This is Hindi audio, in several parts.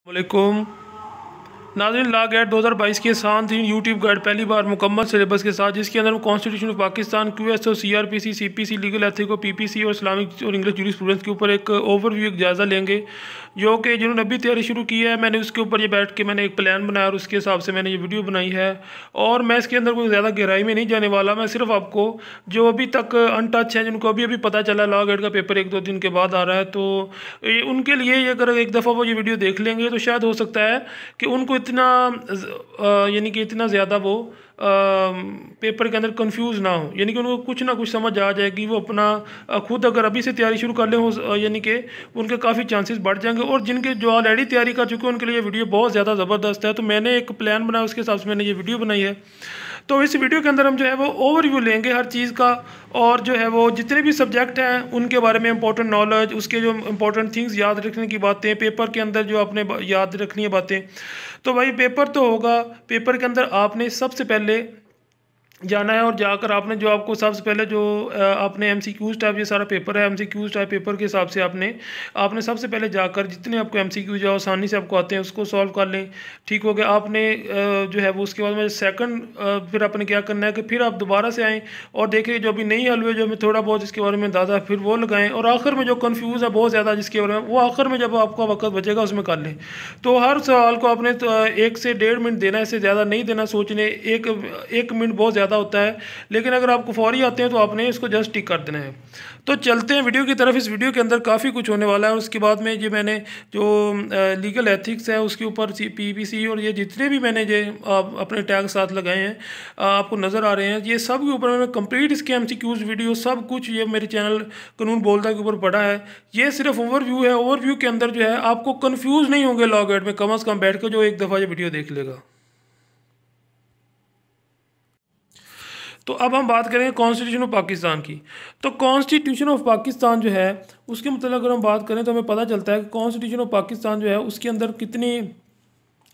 वालेकुम नाज़रीन, लॉ गाइड 2022 के साथ ही यूट्यूब गाइड पहली बार मुकम्मल सिलेबस के साथ, जिसके अंदर constitution of Pakistan, QSO, CRPC, CPC, legal ethic, PPC और इस्लामिक और इंग्लिश जूरिस्प्रूडेंस के ऊपर एक ओवरव्यू, एक जायज़ा लेंगे। जो कि जिन्होंने अभी तैयारी शुरू की है, मैंने उसके ऊपर ये बैठ के मैंने एक प्लान बनाया और उसके हिसाब से मैंने ये वीडियो बनाई है। और मैं इसके अंदर कोई ज़्यादा गहराई में नहीं जाने वाला। मैं सिर्फ आपको जो अभी तक अनटच है, जिनको अभी अभी पता चला लॉ गाइड का पेपर 1-2 दिन के बाद आ रहा है, तो उनके लिए ये अगर एक दफ़ा वो ये वीडियो देख लेंगे तो शायद हो सकता है कि उनको इतना यानी कि इतना ज़्यादा वो पेपर के अंदर कंफ्यूज ना हो, यानी कि उनको कुछ ना कुछ समझ आ जाएगी। वो अपना खुद अगर अभी से तैयारी शुरू कर लें हो, यानी कि उनके काफ़ी चांसेस बढ़ जाएंगे। और जिनके जो ऑलरेडी तैयारी कर चुके हैं उनके लिए वीडियो बहुत ज़्यादा ज़बरदस्त है। तो मैंने एक प्लान बनाया, उसके हिसाब से मैंने ये वीडियो बनाई है। तो इस वीडियो के अंदर हम जो है वो ओवरव्यू लेंगे हर चीज़ का, और जो है वो जितने भी सब्जेक्ट हैं उनके बारे में इंपॉर्टेंट नॉलेज, उसके जो इंपॉर्टेंट थिंग्स याद रखने की बातें, पेपर के अंदर जो आपने याद रखनी है बातें। तो भाई पेपर तो होगा, पेपर के अंदर आपने सबसे पहले जाना है और जाकर आपने जो आपको सबसे पहले जो आपने MCQs टाइप, ये सारा पेपर है MCQs टाइप पेपर के हिसाब से आपने सबसे पहले जाकर जितने आपको MCQ जो आसानी से आपको आते हैं उसको सॉल्व कर लें। ठीक हो गया। आपने जो है वो उसके बाद में सेकंड फिर आपने क्या करना है कि फिर आप दोबारा से आएँ और देखें जो अभी नहीं हल हुए, जो हमें थोड़ा बहुत इसके बारे में अंदाज़ा, फिर वो लगाएँ। और आखिर में जो कन्फ्यूज़ है बहुत ज़्यादा जिसके बारे में, वो आखिर में जब आपका वक्त बचेगा उसमें कर लें। तो हर सवाल को आपने 1 से 1.5 मिनट देना है, इससे ज़्यादा नहीं देना सोचने। एक मिनट बहुत ज़्यादा होता है, लेकिन अगर आपको फौरी आते हैं तो आपने इसको जस्ट टिक कर देना है। तो चलते हैं वीडियो की तरफ। इस वीडियो के अंदर काफ़ी कुछ होने वाला है। उसके बाद में ये मैंने जो लीगल एथिक्स है उसके ऊपर PPC और ये जितने भी मैंने ये अपने टैग साथ लगाए हैं आपको नज़र आ रहे हैं, ये सब के ऊपर मैंने कंप्लीट इसके MCQs वीडियो सब कुछ ये मेरे चैनल कानून बोलता के ऊपर पड़ा है। ये सिर्फ ओवरव्यू है। ओवरव्यू के अंदर जो है आपको कन्फ्यूज़ नहीं होंगे लॉ गाइड में, कम अज़ कम बैठ कर जो एक दफ़ा ये वीडियो देख लेगा। तो अब हम बात करेंगे कॉन्स्टिट्यूशन ऑफ पाकिस्तान की। तो कॉन्स्टिट्यूशन ऑफ पाकिस्तान जो है उसके मतलब अगर हम बात करें तो हमें पता चलता है कि कॉन्स्टिट्यूशन ऑफ पाकिस्तान जो है उसके अंदर कितनी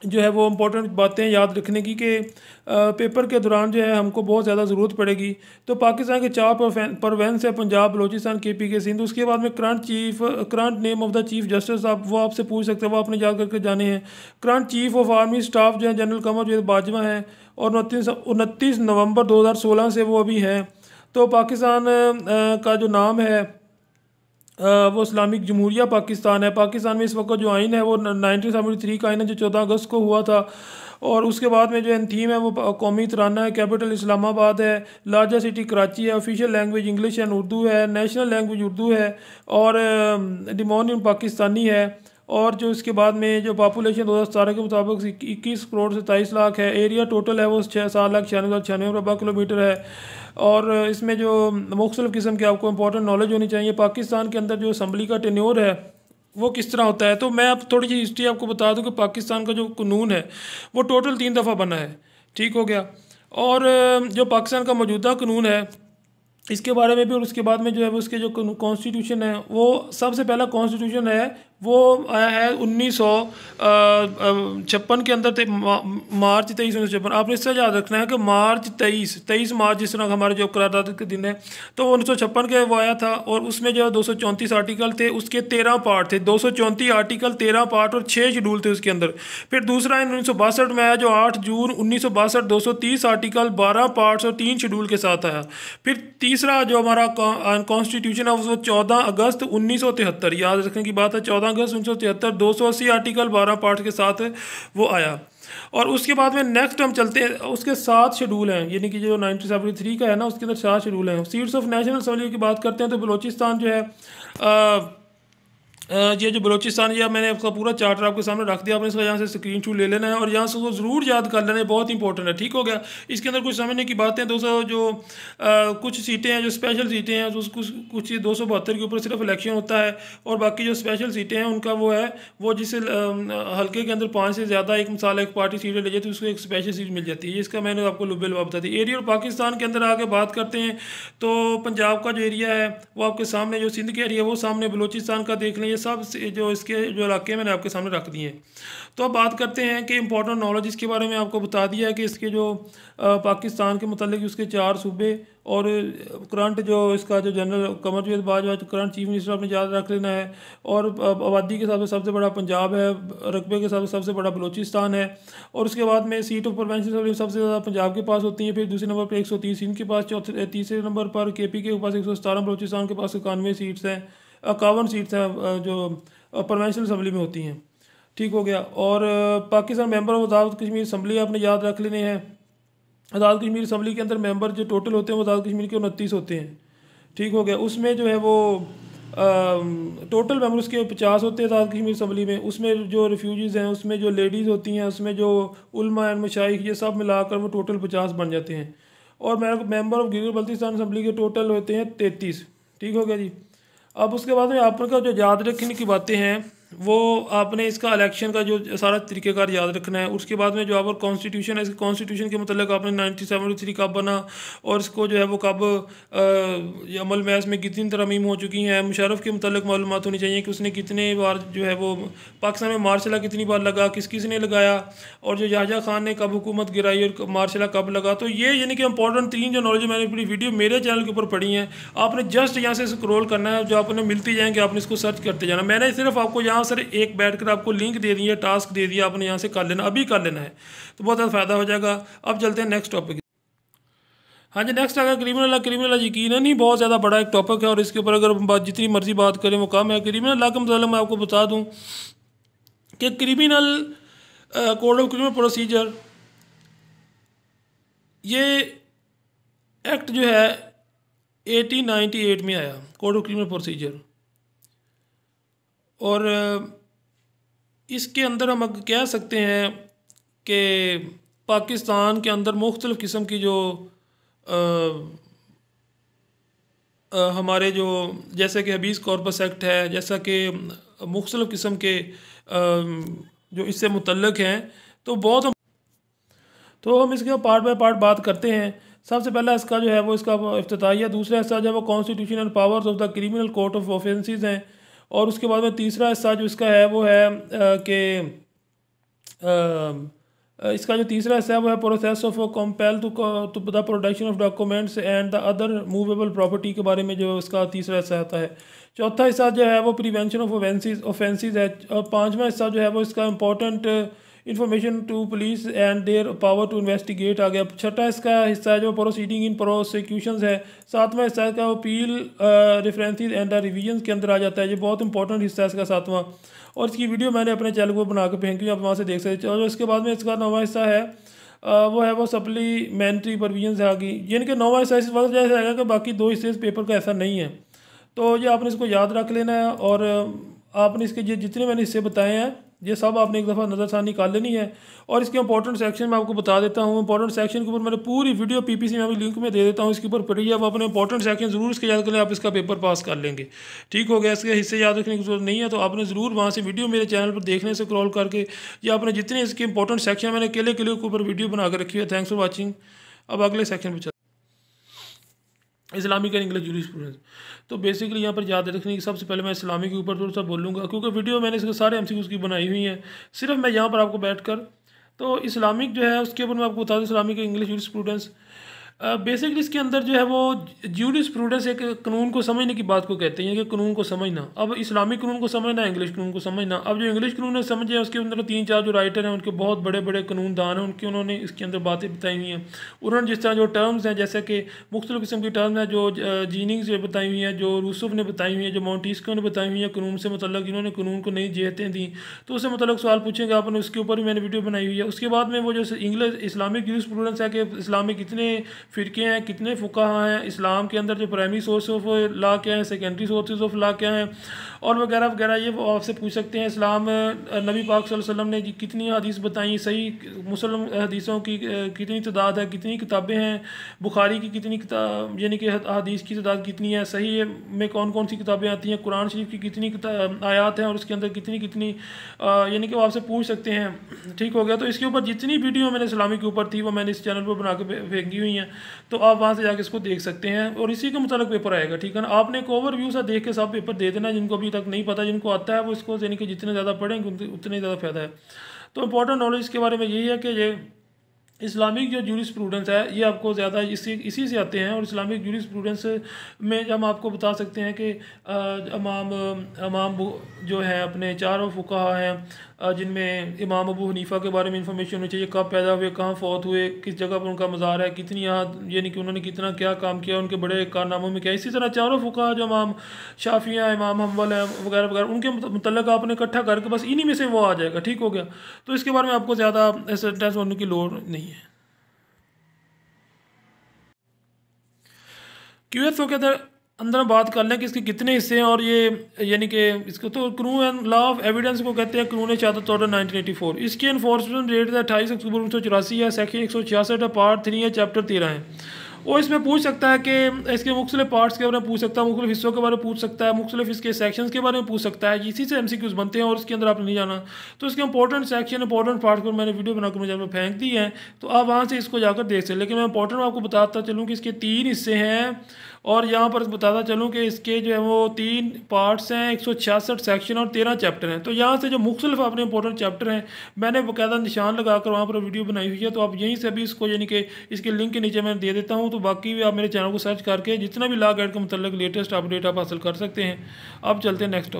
जो है वो इम्पोर्टेंट बातें याद रखने की कि पेपर के दौरान जो है हमको बहुत ज़्यादा ज़रूरत पड़ेगी। तो पाकिस्तान के 4 प्रोविंस है, पंजाब, बलोचिस्तान, KPK, सिंध। उसके बाद में current name of the chief justice, आप वो आपसे पूछ सकते हैं, वो आपने याद करके जाने हैं। Current chief of army staff जो है जनरल कमर जो बाजवा हैं, और 29 नवंबर 2016 से वो अभी हैं। तो पाकिस्तान का जो नाम है वो इस्लामिक जमहूरिया पाकिस्तान है। पाकिस्तान में इस वक्त जो आइन है वो 1973 का आइन है जो 14 अगस्त को हुआ था। और उसके बाद में जो थीम है वो कौमी तराना है। कैपिटल इस्लामाबाद है। लार्जेस्ट सिटी कराची है। Official language English and Urdu है। नेशनल लैंग्वेज उर्दू है और डिमोनियम पाकिस्तानी है। और जो इसके बाद में जो पॉपुलेशन 2017 के मुताबिक 21 करोड़ 27 लाख है। एरिया टोटल है वो 7,96,96 रबा किलोमीटर है। और इसमें जो मुख्तलिफ़ किस्म के आपको इंपॉर्टेंट नॉलेज होनी चाहिए। पाकिस्तान के अंदर जो असम्बली का टेन्योर है वो किस तरह होता है, तो मैं अब थोड़ी सी हिस्ट्री आपको बता दूं कि पाकिस्तान का जो कानून है वो टोटल 3 दफ़ा बना है। ठीक हो गया। और जो पाकिस्तान का मौजूदा कानून है इसके बारे में भी, और उसके बाद में जो है वो उसके जो कॉन्स्टिट्यूशन है, वो सबसे पहला कॉन्स्टिट्यूशन है वो आया है 1956 के अंदर थे, मार्च 23 1956। आपने इससे याद रखना है कि मार्च 23 मार्च जिस तरह हमारे जो करारदाद के दिन है, तो 1956 के वो आया था। और उसमें जो 234 आर्टिकल थे, उसके 13 पार्ट थे। 234 आर्टिकल, 13 पार्ट और 6 शेड्यूल थे उसके अंदर। फिर दूसरा 1962 में आया जो 8 जून 1962, 230 आर्टिकल, 12 पार्ट्स और 3 शेड्यूल के साथ आया। फिर तीसरा जो हमारा कॉन्स्टिट्यूशन है वो 14 अगस्त 1973, याद रखने की बात है, 14 अगस्त 1973, 280 आर्टिकल, 12 पार्ट के साथ वो आया। और उसके बाद में नेक्स्ट हम चलते हैं, उसके 7 शेड्यूल हैं, यानी कि जो 1973 का है ना उसके अंदर 7 शेड्यूल हैं। सीट्स ऑफ नेशनल असेंबली की बात करते हैं तो बलोचिस्तान जो है ये जो बलोचिस्तान, ये मैंने आपका पूरा चार्टर आपके सामने रख दिया, आपने इसका यहाँ से स्क्रीनशॉट ले लेना है और यहाँ से उसको ज़रूर याद कर लेना है, बहुत इंपॉर्टेंट है। ठीक हो गया। इसके अंदर कुछ समझने की बातें, 200 जो कुछ सीटें हैं जो स्पेशल सीटें हैं, तो कुछ 272 के ऊपर सिर्फ इलेक्शन होता है। और बाकी जो स्पेशल सीटें हैं उनका वो है वो जिस हल्के के अंदर 5 से ज़्यादा एक मिसाल एक पार्टी सीटें ले जाती है उसको एक स्पेशल सीट मिल जाती है। इसका मैंने आपको लुबे लुबा बता दी। एरिया और पाकिस्तान के अंदर आगे बात करते हैं तो पंजाब का जो एरिया है वो आपके सामने, जो सिंध का एरिया वो सामने, बलोचिस्तान का देख लें ये सब जो इसके जो इलाके मैंने आपके सामने रख दिए हैं। तो अब बात करते हैं कि इंपॉर्टेंट नॉलेज इसके बारे में आपको बता दिया है कि इसके जो पाकिस्तान के मतलब उसके 4 सूबे और करंट जो इसका जो general Qamar Javed Bajwa current chief minister आपने याद रख लेना है। और आबादी के हिसाब से सबसे बड़ा पंजाब है, रकबे के हिसाब से सबसे बड़ा बलूचिस्तान है। और उसके बाद में सीट ऑफ प्रोविंशियल सबसे ज़्यादा पंजाब के पास होती है, फिर दूसरे नंबर पर 130 सिंध के पास, तीसरे नंबर पर KP के पास 117, बलूचिस्तान के पास 91 सीट्स हैं, 51 सीट्स हैं जो प्रोविंशियल असम्बली में होती हैं। ठीक हो गया। और Pakistan member of Azad Kashmir assembly आपने याद रख लेने हैं। आज़ाद कश्मीर असम्बली के अंदर मेंबर जो टोटल होते हैं वो आज़ाद कश्मीर के 29 होते हैं। ठीक हो गया। उसमें जो है वो टोटल मेंबर उसके 50 होते हैं आज़ाद कश्मीर असम्बली में। उसमें जो रिफ्यूजीज़ हैं, उसमें जो लेडीज़ होती हैं, उसमें जो उलमा एंड मशाइख, ये सब मिलाकर वो टोटल 50 बन जाते हैं। और member of Gilgit Baltistan assembly के टोटल होते हैं 33। ठीक हो गया जी। अब उसके बाद में आपका जो याद रखने की बातें हैं वो आपने इसका इलेक्शन का जो सारा तरीक़ेकार याद रखना है। उसके बाद में जो आपका कॉन्स्टिट्यूशन है, इस कॉन्स्टिट्यूशन के मतलब आपने 1973 कब बना और इसको जो है वो कब अमल में इसमें कितनी तरमीम हो चुकी हैं। मुशर्रफ के मतलब मालूमात होनी चाहिए कि उसने कितने बार जो है वो पाकिस्तान में मार्शल लॉ कितनी बार लगा, किस किस ने लगाया, और जो शाहजहाँ खान ने कब हुकूमत गिराई और मार्शल लॉ कब लगा। तो ये यानी कि इंपॉर्टेंट 3 जो नॉलेज मैंने अपनी वीडियो मेरे चैनल के ऊपर पढ़ी हैं, आपने जस्ट यहाँ से स्क्रॉल करना है, जो आपने मिलती जाएंगे आपने इसको सर्च करते जाना। मैंने सिर्फ आपको यहाँ सर एक बैठकर आपको लिंक दे दी है, टास्क दे दिया, आपने यहाँ से कर लेना, अभी कर लेना है, तो बहुत ज़्यादा फ़ायदा हो जाएगा। अब चलते हैं नेक्स्ट टॉपिक। हाँ जी, नेक्स्ट अगर क्रिमिनल यकीनन ही बहुत ज़्यादा बड़ा एक टॉपिक है और इसके ऊपर अगर हम जितनी मर्जी बात करें वो कम है। क्रिमिनल लॉ का मतलब मैं आपको बता दूँ कि criminal code of criminal procedure, ये एक्ट जो है 1898 में आया, कोड ऑफ क्रिमिनल प्रोसीजर। और इसके अंदर हम कह सकते हैं कि पाकिस्तान के अंदर मुख्तलिफ़ किस्म की जो हमारे जो जैसे कि हबीस कॉर्पस एक्ट है, जैसा कि मुख्तलिफ़ किस्म के जो इससे मुतल्लक हैं, तो हम इसके पार्ट बाय पार्ट बात करते हैं। सबसे पहला इसका जो है वो इसका इफ्तिताहिया, दूसरा हिस्सा जो है वो constitution and powers of the criminal court of offences हैं, और उसके बाद में तीसरा हिस्सा जो इसका है वो है कि इसका जो तीसरा हिस्सा है वो है process of compel to the production of documents and the other movable property के बारे में जो इसका तीसरा हिस्सा आता है। चौथा हिस्सा जो है वो प्रिवेंशन ऑफ ऑफेंसेस है। और पाँचवा हिस्सा जो है वो इसका important information to police and their power to investigate आ गया। छठा इसका हिस्सा है जो प्रोसीडिंग इन प्रोसिक्यूशंस है। सातवां हिस्सा इसका appeal references and the revision के अंदर आ जाता है। ये बहुत इंपॉर्टेंट हिस्सा है इसका सातवां, और इसकी वीडियो मैंने अपने चैनल को बना के फेंकी, आप वहाँ से देख सकते हैं। और इसके बाद में इसका नौवां हिस्सा है वो है वो सप्लीमेंट्री प्रोविजंस आ गई, यानी कि नौवां हिस्सा इस वक्त जैसे आएगा कि बाकी 2 हिस्से इस पेपर का ऐसा नहीं है। तो ये आपने इसको याद रख लेना है, और आपने इसके ये जितने मैंने हिस्से बताए हैं ये सब आपने एक दफ़ा नज़रसानी कर लेनी है। और इसके इंपॉर्टेंट सेक्शन मैं आपको बता देता हूँ। इंपॉर्टेंट सेक्शन के ऊपर मैंने पूरी वीडियो PPC में अभी लिंक में दे देता हूँ, इसके ऊपर पढ़िए। आप अपने इंपॉर्टेंट सेक्शन ज़रूर इसके याद करें, आप इसका पेपर पास कर लेंगे। ठीक हो गया। इसके हिस्से याद रखने की जरूरत नहीं है, तो आपने ज़रूर वहाँ से वीडियो मेरे चैनल पर देखने से स्क्रॉल करके या आपने जितने इसके इंपॉर्टेंट सेक्शन मैंने अकेले के ऊपर वीडियो बना कर रखी है। Thanks for watching. अब अगले सेक्शन पर इस्लामिक एंड इंग्लिश जूरिस्प्रूडेंस। तो बेसिकली यहाँ पर याद रखने की सबसे पहले मैं इस्लामिक के ऊपर थोड़ा सा बोलूँगा, क्योंकि वीडियो मैंने इसके सारे MCQs की बनाई हुई हैं। सिर्फ मैं यहाँ पर आपको बैठकर तो इस्लामिक जो है उसके ऊपर मैं आपको बता दूँ, इस्लामिक इंग्लिश जूरिस्प्रूडेंस बेसिकली इसके अंदर जो है वो जूरिस्प्रूडेंस एक कानून को समझने की बात को कहते हैं कि कानून को समझना। अब इस्लामिक कानून को समझना, इंग्लिश कानून को समझना। अब जो इंग्लिश कानून है समझे, उसके अंदर 3-4 जो राइटर हैं उनके बहुत बड़े बड़े कानूनदान हैं, उनके उन्होंने इसके अंदर बातें बताई हुई हैं। उन्होंने जिस तरह जो टर्म्स हैं, जैसे कि मुख्तलिफ़ किस्म की टर्म्स हैं जो जीनिंग्स बताई हुई हैं, जो रूसुफ ने बताई हुई हैं, जो मॉन्टिस्को ने बताई हुई हैं कानून से मतलब, इन्होंने कानून को नई जेहतें दी, तो उससे मतलब सवाल पूछेंगे आपने, उसके ऊपर भी मैंने वीडियो बनाई हुई है। उसके बाद में वो जो इंग्लिश इस्लामिक जूरिस्प्रूडेंस है कि इस्लामिक कितने फ़िरके हैं, कितने फुकाहा हैं, इस्लाम के अंदर जो प्राइमरी सोर्स ऑफ लॉ क्या है, सेकेंडरी सोर्सेज ऑफ लॉ क्या हैं, और वगैरह वगैरह। ये वो आपसे पूछ सकते हैं। इस्लाम नबी पाक सल्लल्लाहु अलैहि वसल्लम ने कितनी हदीस बताई, सही मुस्लिम हदीसों की कितनी तादाद है, कितनी किताबें हैं, बुखारी की कितनी किताब यानी कि हदीस की तादाद कितनी है, सही में कौन कौन सी किताबें आती हैं, कुरान शरीफ की कितनी आयात हैं और उसके अंदर कितनी कितनी यानी कि वो आपसे पूछ सकते हैं। ठीक हो गया। तो इसके ऊपर जितनी वीडियो मैंने इस्लामिक के ऊपर थी वो मैंने इस चैनल पर बना के फेंकी हुई हैं। तो आप वहाँ से जाके इसको देख सकते हैं और इसी के मुताबिक पेपर आएगा, ठीक है ना। आपने एक ओवरव्यू सा देख के सब पेपर दे देना, जिनको अभी तक नहीं पता, जिनको आता है वो इसको यानी कि जितने ज़्यादा पढ़ेंगे उतने ज़्यादा फ़ायदा है। तो इंपॉर्टेंट नॉलेज के बारे में यही है कि ये इस्लामिक जो जूरिस्प्रूडेंस है ये आपको ज़्यादा इसी से आते हैं। और इस्लामिक जूरिस्प्रूडेंस में हम आपको बता सकते हैं कि इमाम जो है अपने चारों फुकाहा हैं, जिनमें इमाम अबू हनीफ़ा के बारे में इंफॉर्मेशन होनी चाहिए, कब पैदा हुए, कहाँ फौत हुए, किस जगह पर उनका मज़ार है, कितनी यहाँ यानी कि उन्होंने कितना क्या काम किया, उनके बड़े कारनामों में क्या। इसी तरह चारों फुकाहा जो इमाम शाफिया, इमाम हम्बल है वगैरह वगैरह, उनके मतलब आपने इकट्ठा करके बस इन्हीं में से वो आ जाएगा, ठीक हो गया। तो इसके बारे में आपको ज़्यादा ऐसे टेंस होने की लोड़ नहीं है। क्यूएस के अंदर बात कर लें कि इसके कितने हिस्से हैं, और ये यानी कि इसको तो crew and law of evidence को कहते हैं, क्रू ने शहादत ऑर्डर 1984। इसकी इन्फोर्समेंट डेट 28 अक्टूबर 1984 है, सेक्शन 166 है, पार्ट 3 है, चैप्टर 13 है। वो इसमें पूछ सकता है कि इसके मुख्तलिफ पार्ट्स के बारे में पूछ सकता है, मुख्तलिफ हिस्सों के बारे में पूछ सकता है, मुख्तलिफ इसके सेक्शंस के बारे में पूछ सकता है। इसी से एमसीक्यूज बनते हैं और इसके अंदर आपने नहीं जाना। तो इसके इंपॉर्टेंट सेक्शन, इंपॉर्टेंट पार्ट को मैंने वीडियो बनाकर मुझे फेंक दी है, तो आप वहाँ से इसको जाकर देख सकते। लेकिन मैं इंपॉर्टेंट आपको बताता चलूँ कि इसके 3 हिस्से हैं, और यहाँ पर बताता चलूँ कि इसके जो है वो 3 पार्ट्स हैं, 166 सेक्शन और 13 चैप्टर हैं। तो यहाँ से जो मुख्तलिफ अपने इंपॉर्टेंट चैप्टर हैं मैंने बाकायदा निशान लगाकर वहाँ पर वीडियो बनाई हुई है, तो आप यहीं से भी इसको यानी कि इसके लिंक के नीचे मैं दे देता हूँ। तो बाकी भी आप मेरे चैनल को सर्च करके जितना भी लॉ गाइड के मतलब लेटेस्ट अपडेट आप हासिल कर सकते हैं। अब चलते हैं नेक्स्ट।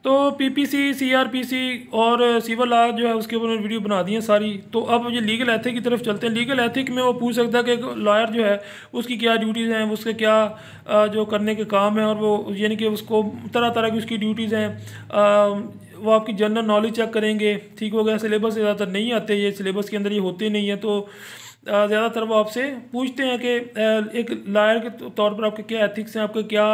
तो पीपीसी, सीआरपीसी और सिविल लॉ जो है उसके ऊपर मैंने वीडियो बना दी है सारी। तो अब ये लीगल एथिक की तरफ चलते हैं। लीगल एथिक में वो पूछ सकता है कि एक लॉयर जो है उसकी क्या ड्यूटीज़ हैं, उसके क्या जो करने के काम हैं, और वो यानी कि उसको तरह तरह की उसकी ड्यूटीज़ हैं। वो आपकी जनरल नॉलेज चेक करेंगे, ठीक हो गया। सिलेबस से ज़्यादातर नहीं आते, ये सिलेबस के अंदर ये होते नहीं हैं। तो ज़्यादातर वो आपसे पूछते हैं कि एक लायर के तौर पर आपके क्या एथिक्स हैं, आपके क्या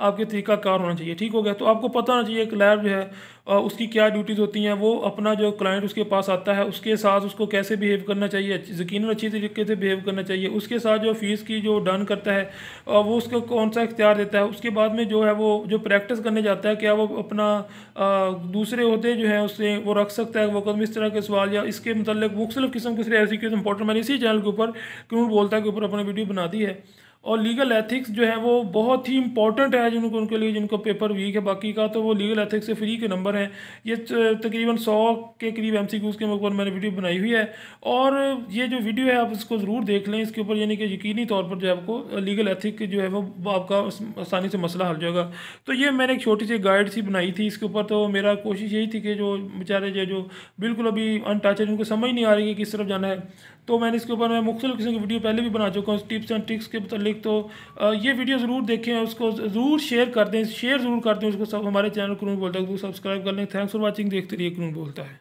आपके तरीक़ाकार होना चाहिए, ठीक हो गया। तो आपको पता होना चाहिए एक लायर जो है उसकी क्या ड्यूटीज़ होती हैं, वो अपना जो क्लाइंट उसके पास आता है उसके साथ उसको कैसे बिहेव करना चाहिए, यकीनन अच्छी तरीके से बिहेव करना चाहिए। उसके साथ जो फ़ीस की जो डन करता है वो उसको कौन सा इख्तियार देता है। उसके बाद में जो है वो जो प्रैक्टिस करने जाता है, क्या वो अपना दूसरे होते जो हैं उससे वो रख सकता है वो कदम इस तरह के सवाल, या इसके मतलब मुख्तलिफ किस्म के ऐसी इंपॉर्टेंट मैंने इसी चैनल के ऊपर कानून बोलता है के ऊपर अपनी वीडियो बना दी है। और लीगल एथिक्स जो है वो बहुत ही इंपॉर्टेंट है जिनको उनके लिए जिनको पेपर वीक है बाकी का, तो वो लीगल एथिक्स से फ्री के नंबर हैं। ये तकरीबन 100 के करीब एमसीक्यूज़ के ऊपर मैंने वीडियो बनाई हुई है, और ये जो वीडियो है आप इसको ज़रूर देख लें। इसके ऊपर यानी कि यकीनी तौर पर जो है आपको लीगल एथिक जो है वो आपका आसानी से मसला हल जाएगा। तो ये मैंने एक छोटी सी गाइड सी बनाई थी इसके ऊपर। तो मेरा कोशिश यही थी कि जो बेचारे जो बिल्कुल अभी अनटच है, जिनको समझ नहीं आ रही है किस तरफ जाना है, तो मैंने इसके ऊपर मैं मुख्तलिफ किस्म की वीडियो पहले भी बना चुका हूँ टिप्स एंड ट्रिक्स के मतलब। तो ये वीडियो ज़रूर देखें, उसको ज़रूर शेयर कर दें, शेयर ज़रूर कर दें उसको। सब हमारे चैनल कानून बोलता है, सब्सक्राइब कर लें। थैंक्स फॉर वाचिंग, देखते रहिए कानून बोलता है।